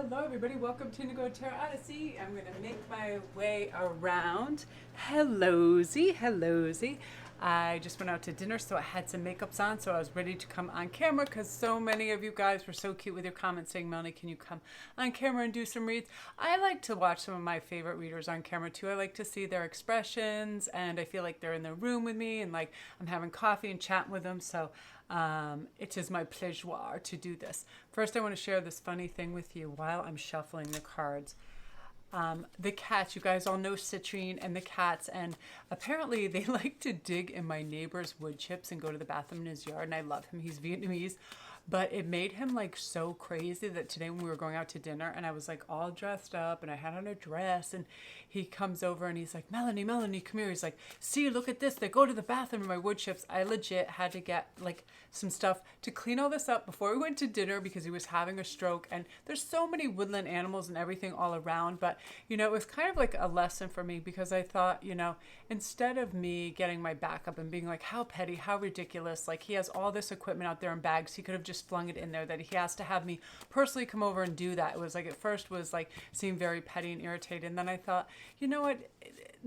Hello everybody, welcome to Indigo Tarot Odyssey. I'm going to make my way around. Hello-zy. I just went out to dinner, so I had some makeups on, so I was ready to come on camera because so many of you guys were so cute with your comments saying, Melanie, can you come on camera and do some reads? I like to watch some of my favorite readers on camera too. I like to see their expressions, and I feel like they're in the room with me, and like I'm having coffee and chatting with them, so it is my pleasure to do this. First, I want to share this funny thing with you while I'm shuffling the cards. The cats, you guys all know Citrine and the cats, and apparently they like to dig in my neighbor's wood chips and go to the bathroom in his yard, and I love him. He's Vietnamese, but it made him like so crazy that today when we were going out to dinner and I was like all dressed up and I had on a dress, and he comes over and he's like, Melanie, come here. He's like, see, look at this. They go to the bathroom in my wood chips. I legit had to get like some stuff to clean all this up before we went to dinner because he was having a stroke, and there's so many woodland animals and everything all around. But you know, it was kind of like a lesson for me because I thought, you know, instead of me getting my back up and being like, how petty, how ridiculous, like he has all this equipment out there in bags, he could have just flung it in there, that he has to have me personally come over and do that. It was like, at first was like seemed very petty and irritated, and then I thought, you know what,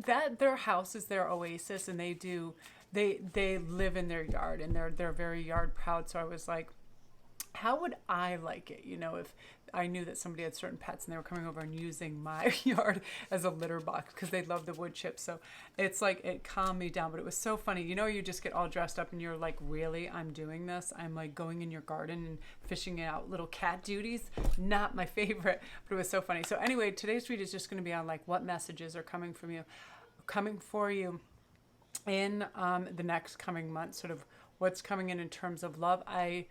that their house is their oasis, and they live in their yard, and they're very yard proud. So I was like, how would I like it, you know, if I knew that somebody had certain pets and they were coming over and using my yard as a litter box because they love the wood chips. So it's like, it calmed me down, but it was so funny. You know, you just get all dressed up and you're like, really, I'm doing this? I'm like going in your garden and fishing out little cat duties? Not my favorite, but it was so funny. So anyway, today's read is just going to be on like what messages are coming for you in the next coming month, sort of what's coming in terms of love. I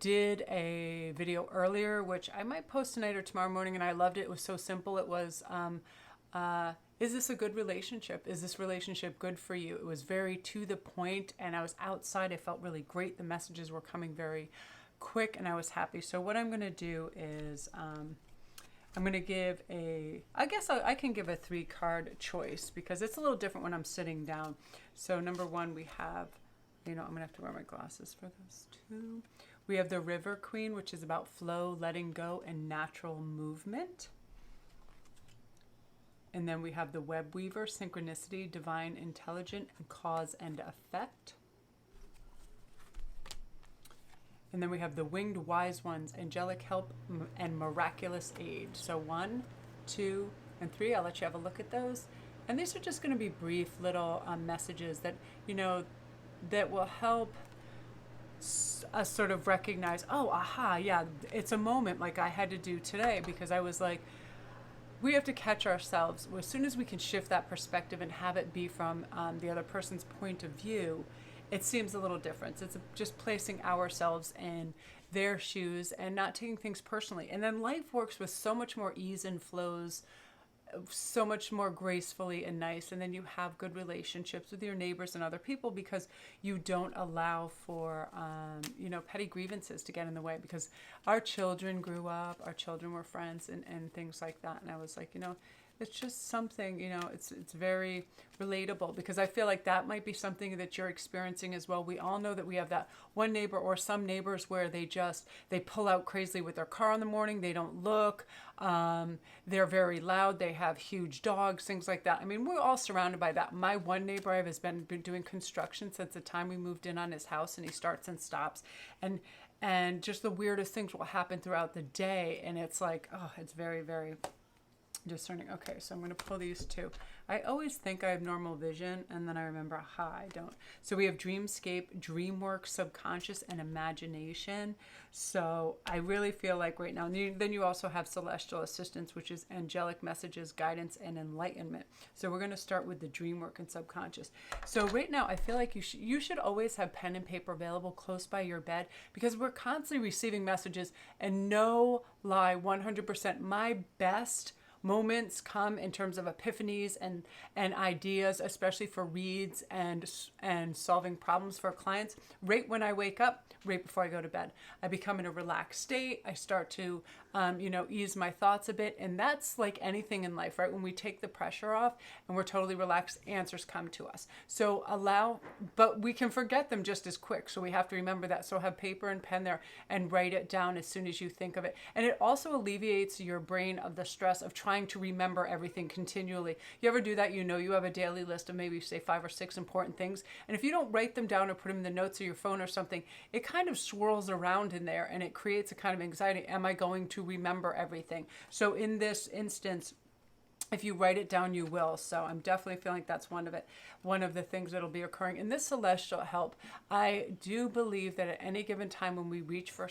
did a video earlier, which I might post tonight or tomorrow morning, and I loved it. It was so simple. It was, is this a good relationship? Is this relationship good for you? It was very to the point, and I was outside. I felt really great. The messages were coming very quick, and I was happy. So what I'm going to do is I'm going to give I guess I can give a 3-card choice because it's a little different when I'm sitting down. So number one, we have, you know, I'm going to have to wear my glasses for this too. We have the River Queen, which is about flow, letting go, and natural movement. And then we have the Web Weaver, synchronicity, divine, intelligent, and cause and effect. And then we have the Winged Wise Ones, angelic help, and miraculous aid. So 1, 2, and 3. I'll let you have a look at those. And these are just going to be brief little messages that, you know, that will help us sort of recognize, oh, aha, yeah, it's a moment like I had to do today, because I was like, we have to catch ourselves. As soon as we can shift that perspective and have it be from the other person's point of view, it seems a little different. It's just placing ourselves in their shoes and not taking things personally. And then life works with so much more ease and flows so much more gracefully and nice, and then you have good relationships with your neighbors and other people because you don't allow for you know, petty grievances to get in the way, because our children grew up, our children were friends, and things like that. And I was like, you know, it's just something, you know, it's very relatable, because I feel like that might be something that you're experiencing as well. We all know that we have that one neighbor or some neighbors where they pull out crazily with their car in the morning. They don't look. They're very loud. They have huge dogs, things like that. I mean, we're all surrounded by that. My one neighbor has been doing construction since the time we moved in on his house, and he starts and stops. And just the weirdest things will happen throughout the day. And it's like, oh, it's very, very discerning. Okay, so I'm going to pull these two. I always think I have normal vision, and then I remember, aha, I don't. So we have dreamscape, dream work, subconscious, and imagination. So I really feel like right now, and then you also have celestial assistance, which is angelic messages, guidance, and enlightenment. So we're going to start with the dream work and subconscious. So right now, I feel like you should always have pen and paper available close by your bed, because we're constantly receiving messages, and no lie, 100%, my best moments come in terms of epiphanies and ideas, especially for reads and solving problems for clients, right when I wake up, right before I go to bed. I become in a relaxed state. I start to, ease my thoughts a bit. And that's like anything in life, right? When we take the pressure off and we're totally relaxed, answers come to us. So but we can forget them just as quick. So we have to remember that. So have paper and pen there and write it down as soon as you think of it. And it also alleviates your brain of the stress of trying to remember everything continually. You ever do that? You have a daily list of maybe say 5 or 6 important things. And if you don't write them down or put them in the notes of your phone or something, it kind of swirls around in there and it creates a kind of anxiety. Am I going to remember everything? So in this instance, if you write it down, you will. So I'm definitely feeling that's one of the things that'll be occurring. In this celestial help, I do believe that at any given time when we reach for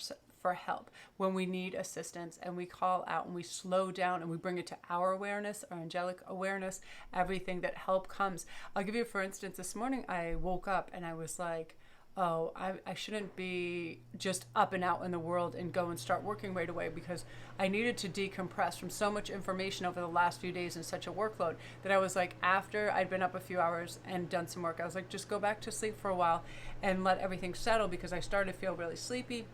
help, when we need assistance and we call out and we slow down and we bring it to our awareness, our angelic awareness, everything that help comes. I'll give you, for instance, this morning I woke up and I was like, oh, I shouldn't be just up and out in the world and go and start working right away, because I needed to decompress from so much information over the last few days and such a workload that I was like, after I'd been up a few hours and done some work, I was like, just go back to sleep for a while and let everything settle, because I started to feel really sleepy.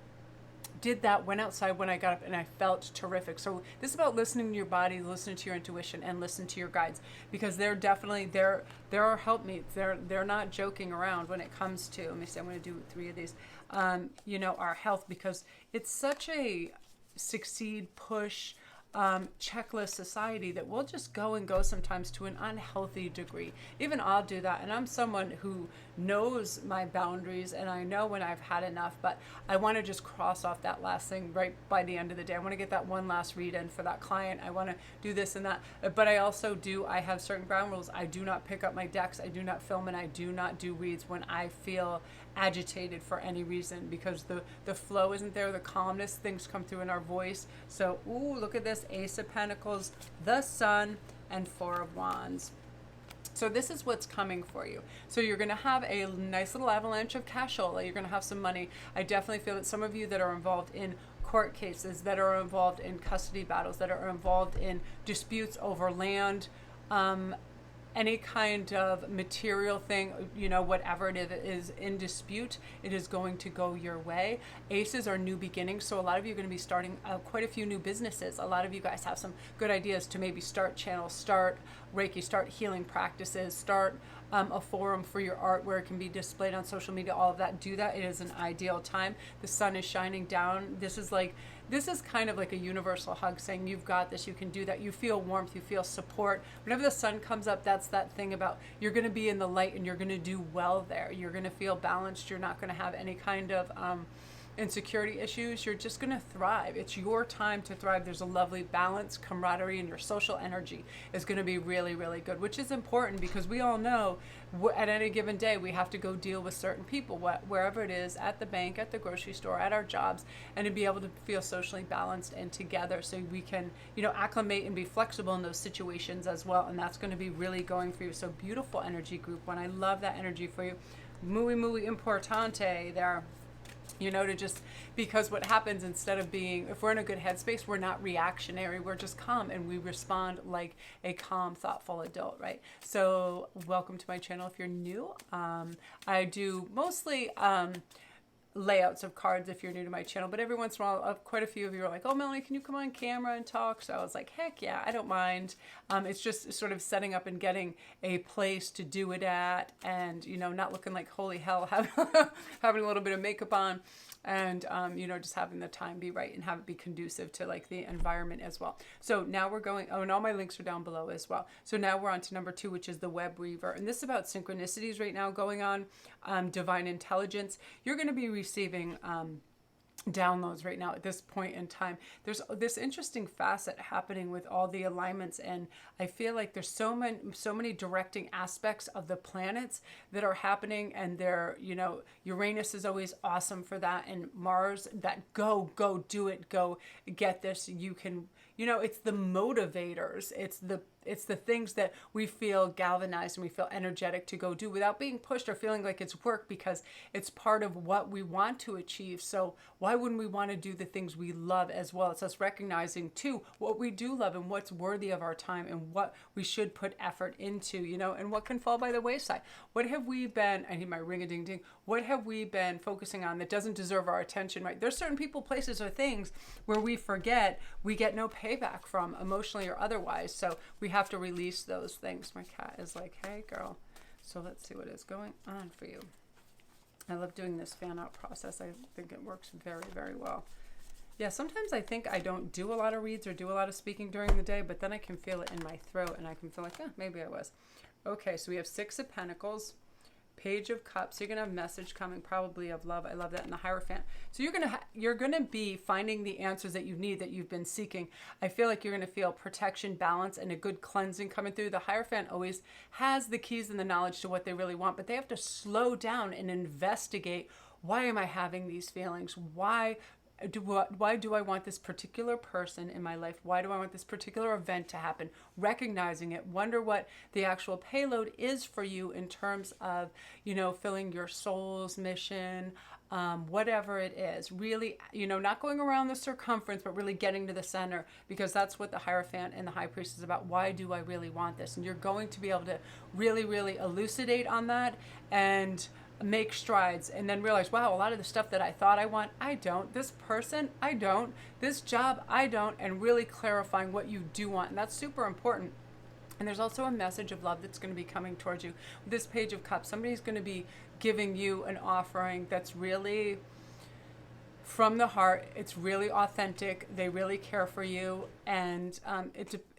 Did that, went outside when I got up, and I felt terrific. So this is about listening to your body, listening to your intuition, and listen to your guides, because they're definitely there are helpmates. They're not joking around when it comes to, let me see, I'm going to do 3 of these, our health, because it's such a succeed, push, checklist society that we'll just go sometimes to an unhealthy degree. Even I'll do that, and I'm someone who knows my boundaries and I know when I've had enough, but I want to just cross off that last thing right by the end of the day. I want to get that one last read in for that client. I want to do this and that, but I have certain ground rules. I do not pick up my decks, I do not film, and I do not do reads when I feel agitated for any reason, because the flow isn't there, the calmness, things come through in our voice. So look at this, Ace of Pentacles, the Sun, and 4 of Wands. So this is what's coming for you. So you're going to have a nice little avalanche of cashola. You're going to have some money. I definitely feel that some of you that are involved in court cases, that are involved in custody battles, that are involved in disputes over land, any kind of material thing, whatever it is in dispute, it is going to go your way. Aces are new beginnings, so a lot of you are going to be starting quite a few new businesses. A lot of you guys have some good ideas to maybe start channels, start Reiki, start healing practices, start a forum for your art where it can be displayed on social media, all of that. Do that. It is an ideal time. The sun is shining down. This is kind of like a universal hug saying you've got this, you can do that. You feel warmth, you feel support. Whenever the sun comes up, that's that thing about you're going to be in the light and you're going to do well there. You're going to feel balanced. You're not going to have any kind of insecurity issues. You're just going to thrive. It's your time to thrive. There's a lovely balance, camaraderie, and your social energy is going to be really, really good, which is important because we all know at any given day we have to go deal with certain people, wherever it is, at the bank, at the grocery store, at our jobs, and to be able to feel socially balanced and together so we can, acclimate and be flexible in those situations as well. And that's going to be really going for you. So beautiful energy, group one. I love that energy for you. Muy, muy importante there. Because what happens, instead of if we're in a good headspace, we're not reactionary, we're just calm and we respond like a calm, thoughtful adult, right? So welcome to my channel if you're new. I do mostly layouts of cards if you're new to my channel, but every once in a while, quite a few of you are like, oh, Melanie, can you come on camera and talk? So I was like, heck yeah, I don't mind. It's just sort of setting up and getting a place to do it at, and, not looking like holy hell, having a little bit of makeup on, and, just having the time be right and have it be conducive to like the environment as well. So now we're going, and all my links are down below as well. So now we're on to number 2, which is the Web Weaver. And this is about synchronicities right now going on, divine intelligence. You're going to be receiving downloads right now at this point in time. There's this interesting facet happening with all the alignments, and I feel like there's so many directing aspects of the planets that are happening, and they're, Uranus is always awesome for that, and Mars, that go do it, go get this. You can, it's the motivators, it's it's the things that we feel galvanized and we feel energetic to go do without being pushed or feeling like it's work, because it's part of what we want to achieve. So why wouldn't we want to do the things we love as well? It's us recognizing too what we do love and what's worthy of our time and what we should put effort into, you know, and what can fall by the wayside. What have we been, I need my ring-a-ding-ding, what have we been focusing on that doesn't deserve our attention, right? There's certain people, places, or things where we forget we get no payback from, emotionally or otherwise. So we have to release those things. My cat is like, hey girl. So let's see what is going on for you. I love doing this fan out process. I think it works very, very well. Yeah, sometimes I think I don't do a lot of reads or do a lot of speaking during the day, but then I can feel it in my throat and I can feel like, maybe I was. Okay, so we have Six of Pentacles, Page of Cups. You're gonna have a message coming, probably of love. I love that. In the Hierophant. So you're gonna be finding the answers that you need, that you've been seeking. I feel like you're gonna feel protection, balance, and a good cleansing coming through. The Hierophant always has the keys and the knowledge to what they really want, but they have to slow down and investigate. Why am I having these feelings? Why do I want this particular person in my life? Why do I want this particular event to happen? Recognizing it, wonder what the actual payload is for you in terms of, you know, filling your soul's mission, whatever it is. Really, you know, not going around the circumference, but really getting to the center, because that's what the Hierophant and the High Priest is about. Why do I really want this? And you're going to be able to really, really elucidate on that and make strides, and then realize, wow, a lot of the stuff that I thought I want, I don't. This person, I don't. This job, I don't. And really clarifying what you do want. And that's super important. And there's also a message of love that's going to be coming towards you. With this Page of Cups, somebody's going to be giving you an offering that's really from the heart. It's really authentic. They really care for you. And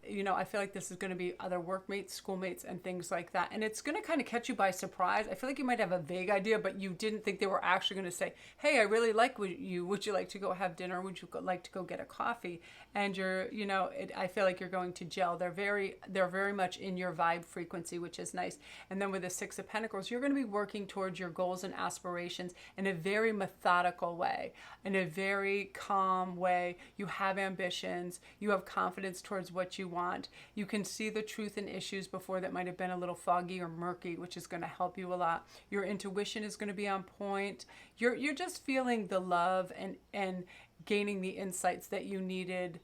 you know, I feel like this is going to be other workmates, schoolmates, and things like that. And it's going to kind of catch you by surprise. I feel like you might have a vague idea, but you didn't think they were actually going to say, hey, I really like you. Would you like to go have dinner? Would you like to go get a coffee? And you know, I feel like you're going to gel. They're very much in your vibe frequency, which is nice. And then with the Six of Pentacles, you're going to be working towards your goals and aspirations in a very methodical way, in a very calm way. You have ambitions. You have confidence towards what you want. You can see the truth in issues before that might have been a little foggy or murky, which is going to help you a lot. Your intuition is going to be on point. You're just feeling the love and gaining the insights that you needed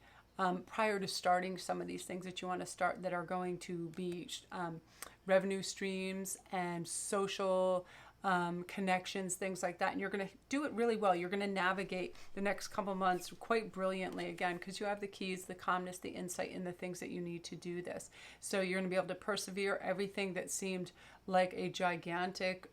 prior to starting some of these things that you want to start, that are going to be revenue streams and social connections, things like that. And you're going to do it really well. You're going to navigate the next couple months quite brilliantly, again, because you have the keys, the calmness, the insight, and the things that you need to do this. So you're going to be able to persevere. Everything that seemed like a gigantic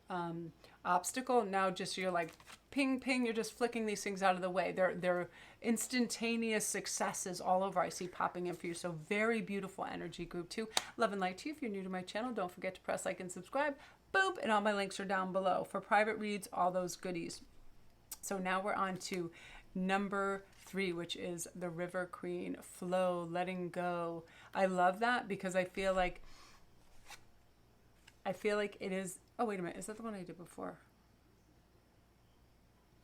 obstacle, now just you're like ping, ping, you're just flicking these things out of the way. They're instantaneous successes all over I see popping in for you. So very beautiful energy, group 2. Love and light to you. If you're new to my channel, don't forget to press like and subscribe. Boop, and all my links are down below for private reads, all those goodies. So now we're on to number 3, which is the River Queen. Flow, letting go. I love that because I feel like it is. Oh, wait a minute. Is that the one I did before?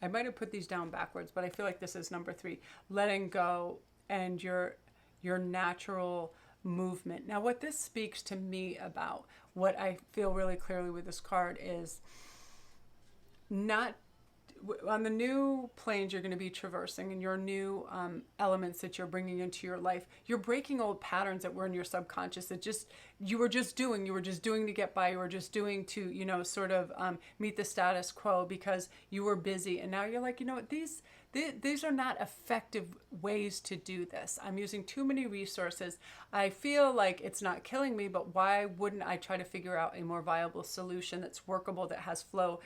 I might have put these down backwards, but I feel like this is number 3. Letting go and your natural movement. Now, what this speaks to me about, what I feel really clearly with this card, is not on the new planes you're going to be traversing, and your new elements that you're bringing into your life. You're breaking old patterns that were in your subconscious that you were just doing to get by. You were just doing to, you know, sort of meet the status quo because you were busy. And now you're like, you know what, these are not effective ways to do this. I'm using too many resources. I feel like it's not killing me, but why wouldn't I try to figure out a more viable solution that's workable, that has flow?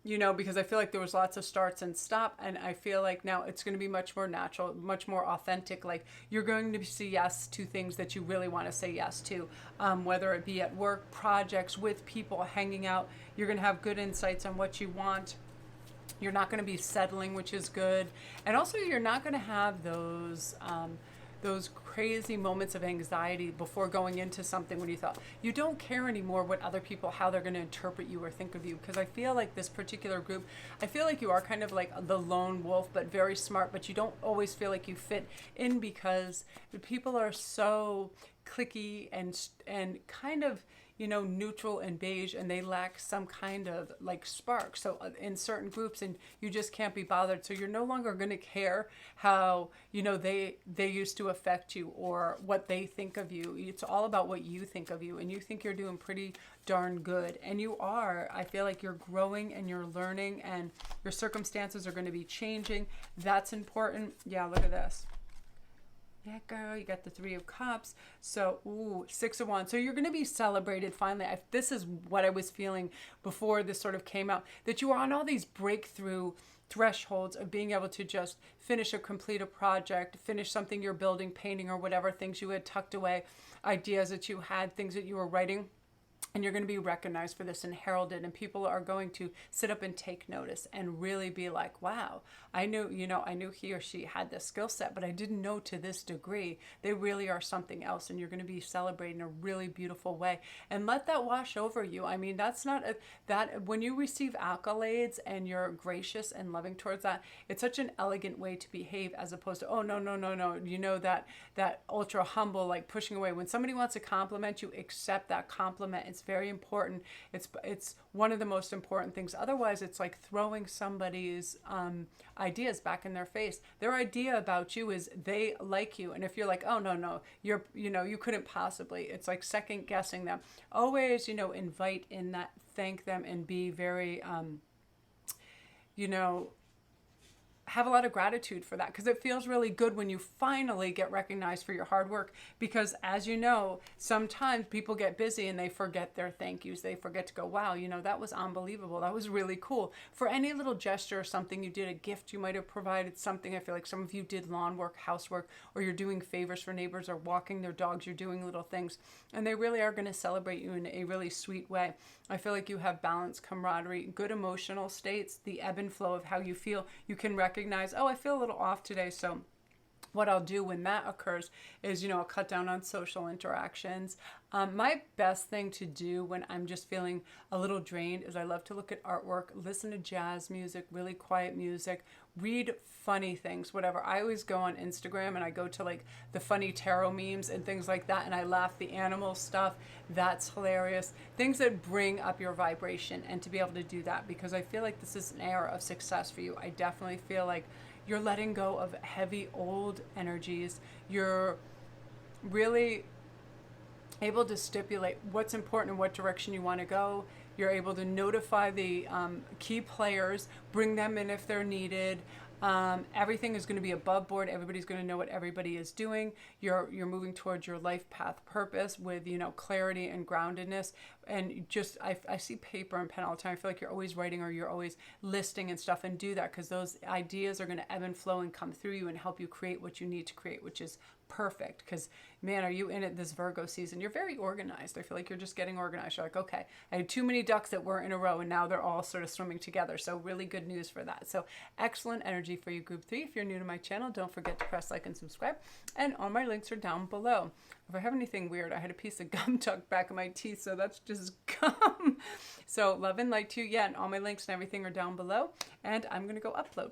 You know, because I feel like there was lots of starts and stop, and I feel like now it's going to be much more natural, much more authentic. Like, you're going to say yes to things that you really want to say yes to, whether it be at work, projects, with people, hanging out. You're going to have good insights on what you want. You're not going to be settling, which is good. And also, you're not going to have those those crazy moments of anxiety before going into something when you thought you don't care anymore what other people, how they're going to interpret you or think of you. Because I feel like this particular group, I feel like you are kind of like the lone wolf, but very smart, but you don't always feel like you fit in because people are so cliquey and kind of, you know, neutral and beige, and they lack some kind of like spark. So in certain groups, and you just can't be bothered. So you're no longer going to care how, you know, they used to affect you or what they think of you. It's all about what you think of you, and you think you're doing pretty darn good, and you are. I feel like you're growing and you're learning, and your circumstances are going to be changing. That's important. Yeah, look at this. Yeah, girl, you got the 3 of Cups. So, ooh, 6 of Wands. So you're going to be celebrated finally. This is what I was feeling before this sort of came out, that you are on all these breakthrough thresholds of being able to just finish or complete a project, finish something you're building, painting, or whatever, things you had tucked away, ideas that you had, things that you were writing. And you're going to be recognized for this and heralded, and people are going to sit up and take notice and really be like, wow, I knew he or she had this skill set, but I didn't know to this degree. They really are something else, and you're going to be celebrated in a really beautiful way. And let that wash over you. I mean, that's not that when you receive accolades and you're gracious and loving towards that, it's such an elegant way to behave, as opposed to, oh, no. You know, that ultra humble, like pushing away. When somebody wants to compliment you, accept that compliment. It's very important. It's one of the most important things. Otherwise, it's like throwing somebody's ideas back in their face. Their idea about you is they like you, and if you're like, oh no, you couldn't possibly. It's like second guessing them. Always, invite in that, thank them, and be very, have a lot of gratitude for that, because it feels really good when you finally get recognized for your hard work. Because as you know, sometimes people get busy and they forget their thank yous. They forget to go, wow, that was unbelievable. That was really cool. For any little gesture or something you did, a gift you might have provided, something. I feel like some of you did lawn work, housework, or you're doing favors for neighbors or walking their dogs. You're doing little things, and they really are going to celebrate you in a really sweet way. I feel like you have balance, camaraderie, good emotional states, the ebb and flow of how you feel. You can recognize, oh, I feel a little off today, so what I'll do when that occurs is, I'll cut down on social interactions. My best thing to do when I'm just feeling a little drained is I love to look at artwork, listen to jazz music, really quiet music, read funny things, whatever. I always go on Instagram and I go to like the funny tarot memes and things like that, and I laugh, the animal stuff. That's hilarious. Things that bring up your vibration, and to be able to do that, because I feel like this is an era of success for you. I definitely feel like you're letting go of heavy old energies. You're really able to stipulate what's important and what direction you want to go. You're able to notify the key players, bring them in if they're needed. Everything is going to be above board. Everybody's going to know what everybody is doing. You're moving towards your life path purpose with, clarity and groundedness. And just, I see paper and pen all the time. I feel like you're always writing or you're always listing and stuff, and do that, because those ideas are going to ebb and flow and come through you and help you create what you need to create, which is perfect. Because man, are you in it this Virgo season? You're very organized. I feel like you're just getting organized. You're like, okay, I had too many ducks that were in a row, and now they're all sort of swimming together. So really good news for that. So excellent energy for you, Group 3. If you're new to my channel, don't forget to press like and subscribe. And all my links are down below. If I have anything weird, I had a piece of gum tucked back in my teeth, so that's just gum. So love and light to you. Yeah, and all my links and everything are down below. And I'm going to go upload.